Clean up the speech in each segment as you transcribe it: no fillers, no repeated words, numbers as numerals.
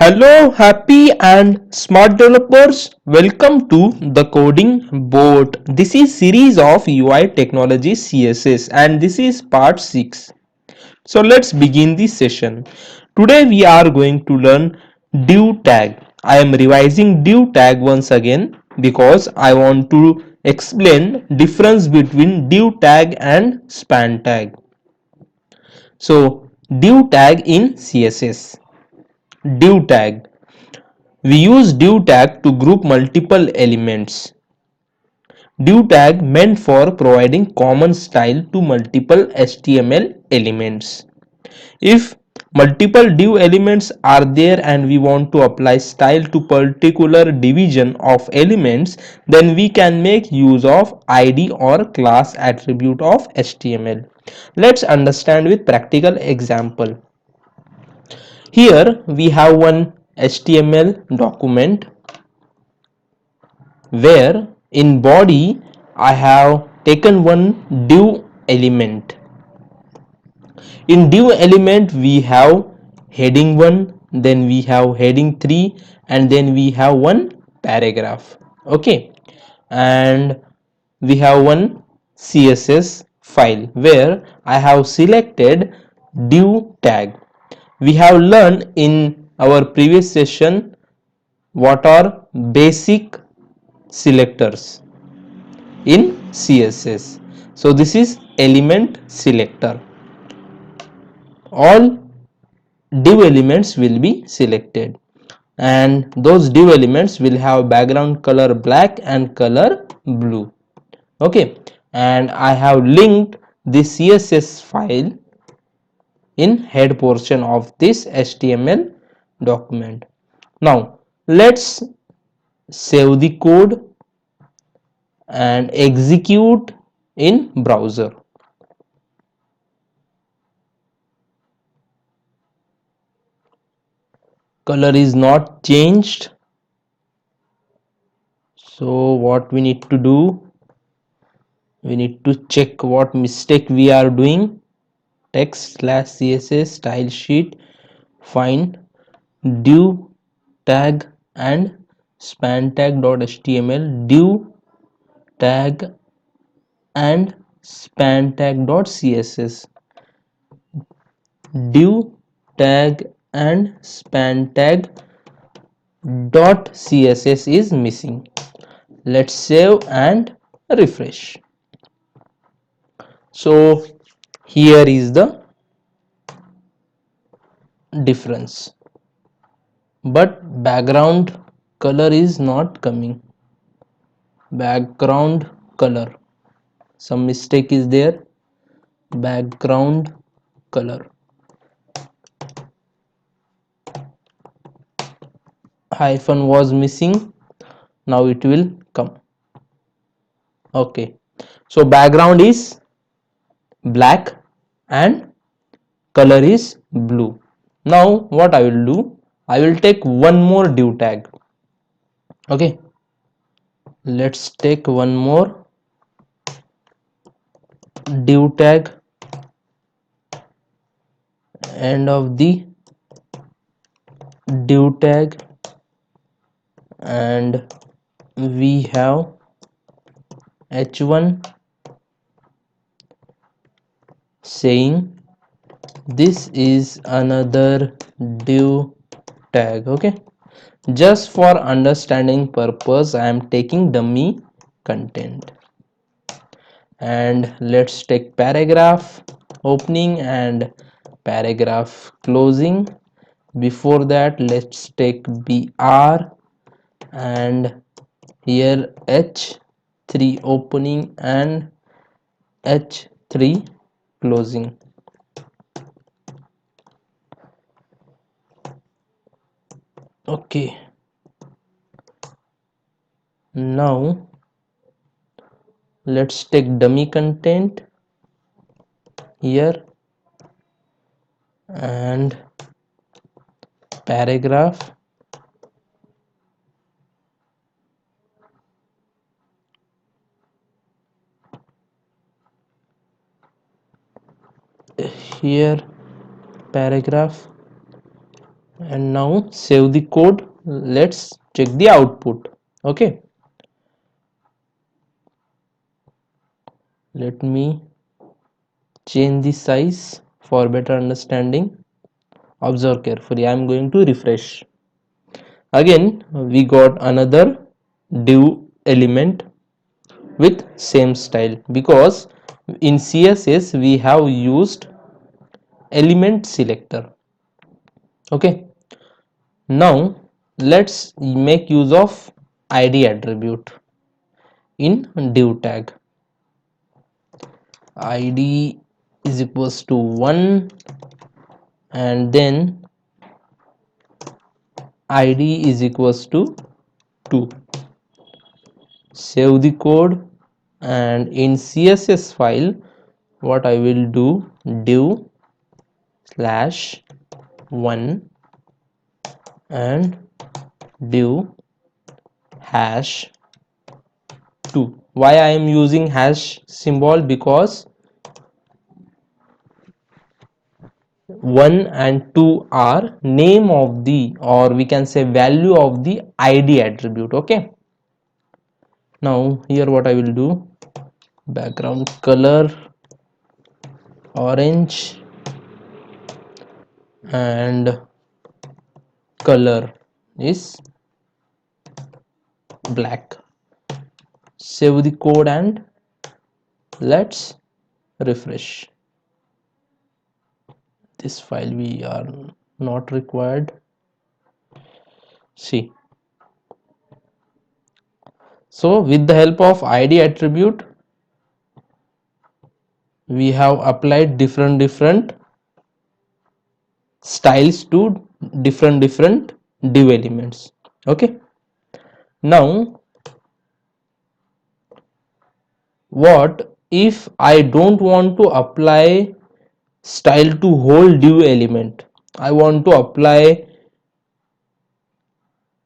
Hello, happy and smart developers. Welcome to the coding board. This is series of UI technology CSS and this is part 6. So let's begin this session. Today we are going to learn div tag. I am revising div tag once again because I want to explain difference between div tag and span tag. So div tag in CSS. Div tag. We use div tag to group multiple elements. Div tag meant for providing common style to multiple HTML elements. If multiple div elements are there and we want to apply style to particular division of elements, then we can make use of ID or class attribute of HTML. Let's understand with practical example. Here we have one HTML document where in body I have taken one div element. In div element we have heading 1, then we have heading 3, and then we have one paragraph. Okay, and we have one CSS file where I have selected div tag. We have learned in our previous session what are basic selectors in CSS. So this is element selector. All div elements will be selected and those div elements will have background color black and color blue. Okay, and I have linked the CSS file in head portion of this HTML document. Now let's save the code and execute in browser. Color is not changed, so what we need to do, we need to check what mistake we are doing. Text slash css style sheet, find div tag and span tag.html, div tag and span tag.css. Div tag and span tag.css is missing. Let's save and refresh. So here is the difference, but background color is not coming. Background color, some mistake is there. Background color, hyphen was missing, now it will come. Okay, so background is black and color is blue. Now what I will do, I will take one more div tag. Okay, let's take one more div tag, end of the div tag, and we have h1 saying this is another div tag. Okay, just for understanding purpose I am taking dummy content. And let's take paragraph opening and paragraph closing. Before that let's take br and here h3 opening and h3 closing. Okay, now let's take dummy content here and paragraph, here paragraph, and now save the code. Let's check the output. Okay, let me change the size for better understanding. Observe carefully. I am going to refresh. Again we got another div element with same style, because in CSS we have used element selector. Okay, now let's make use of id attribute in div tag. Id is equals to 1, and then id is equals to 2. Save the code, and in CSS file what I will do, div slash 1 and div hash 2. Why I am using hash symbol? Because 1 and 2 are name of the, or we can say value of the id attribute. Okay, now here what I will do, background color orange and color is black. Save the code and let's refresh. This file we are not required. See, so with the help of id attribute we have applied different styles to different div elements. Okay, now what if I don't want to apply style to whole div element? I want to apply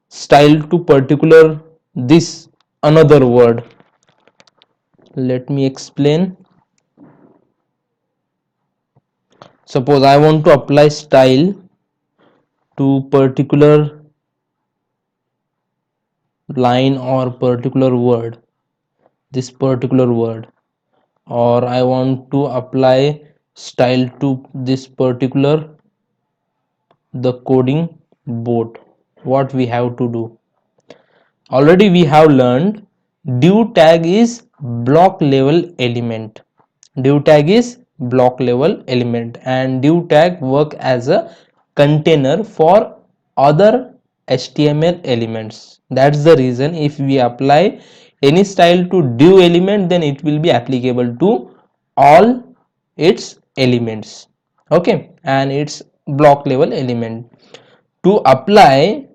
style to particular this another word. Let me explain. Suppose I want to apply style to particular line or particular word, this particular word, or I want to apply style to this particular the coding board. What we have to do, already we have learned div tag is block level element. Div tag is block level element, and div tag work as a container for other HTML elements. That's the reason if we apply any style to div element, then it will be applicable to all its elements. Okay, and it's block level element. To apply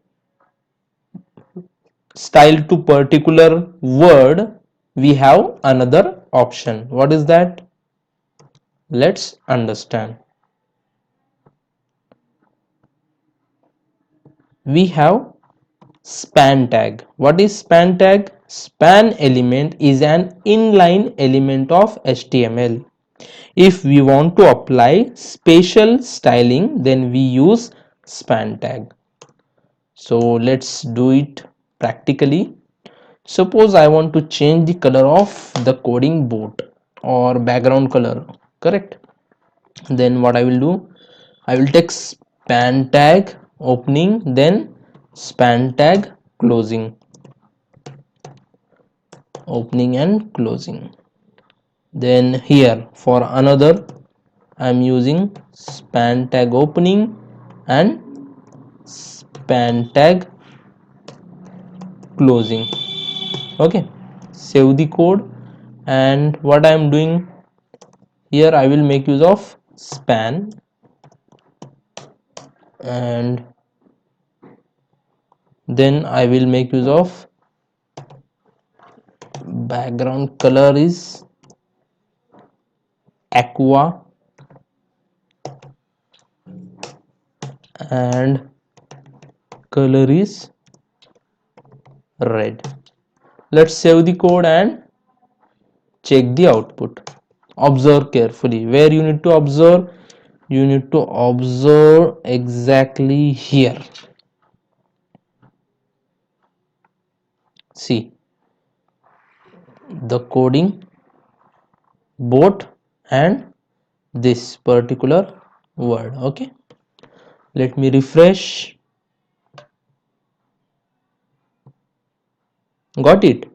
style to particular word, we have another option. What is that? Let's understand. We have span tag. What is span tag? Span element is an inline element of HTML. If we want to apply spatial styling, then we use span tag. So let's do it practically. Suppose I want to change the color of the coding board or background color, correct? Then what I will do, I will take span tag opening, then span tag closing, opening and closing. Then here for another I am using span tag opening and span tag closing. Okay, save the code, and what I am doing here, I will make use of span, and then I will make use of background color is aqua and color is red. Let's save the code and check the output. Observe carefully. Where you need to observe, you need to observe exactly here. See the coding boat and this particular word. Okay, let me refresh. Got it?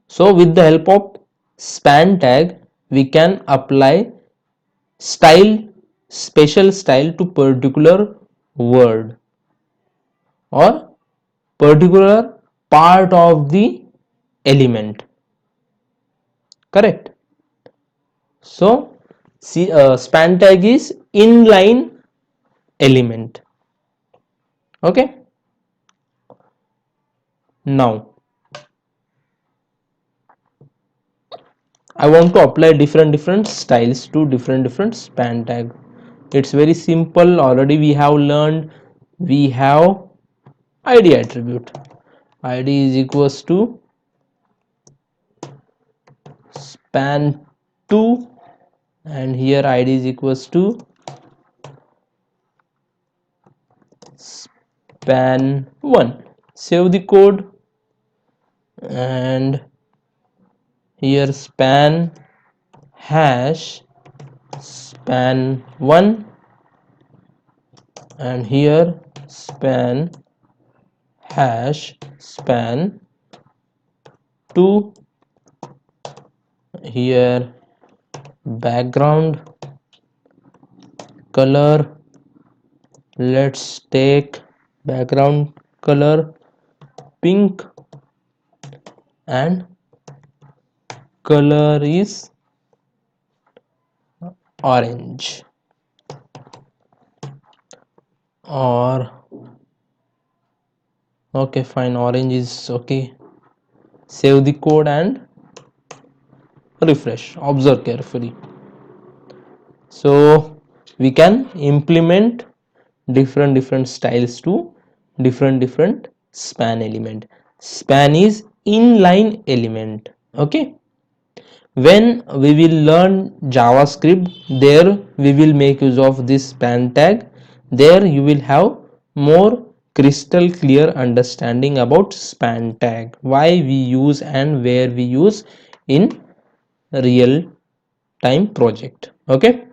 So with the help of span tag we can apply style, special style to particular word or particular part of the element. Correct? So see, span tag is inline element. Okay, now I want to apply different styles to different span tag. It's very simple. Already we have learned. We have id attribute. Id is equals to span 2 and here id is equals to span 1. Save the code and here span hash span 1 and here span hash span 2. Here background color, let's take background color pink and color is orange, or okay fine, orange is okay. Save the code and refresh. Observe carefully. So we can implement different styles to different span element. Span is inline element. Okay, when we will learn JavaScript, there we will make use of this span tag. There you will have more crystal clear understanding about span tag, why we use and where we use in real time project. Okay,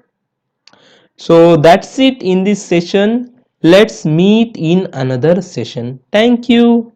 so that's it in this session. Let's meet in another session. Thank you.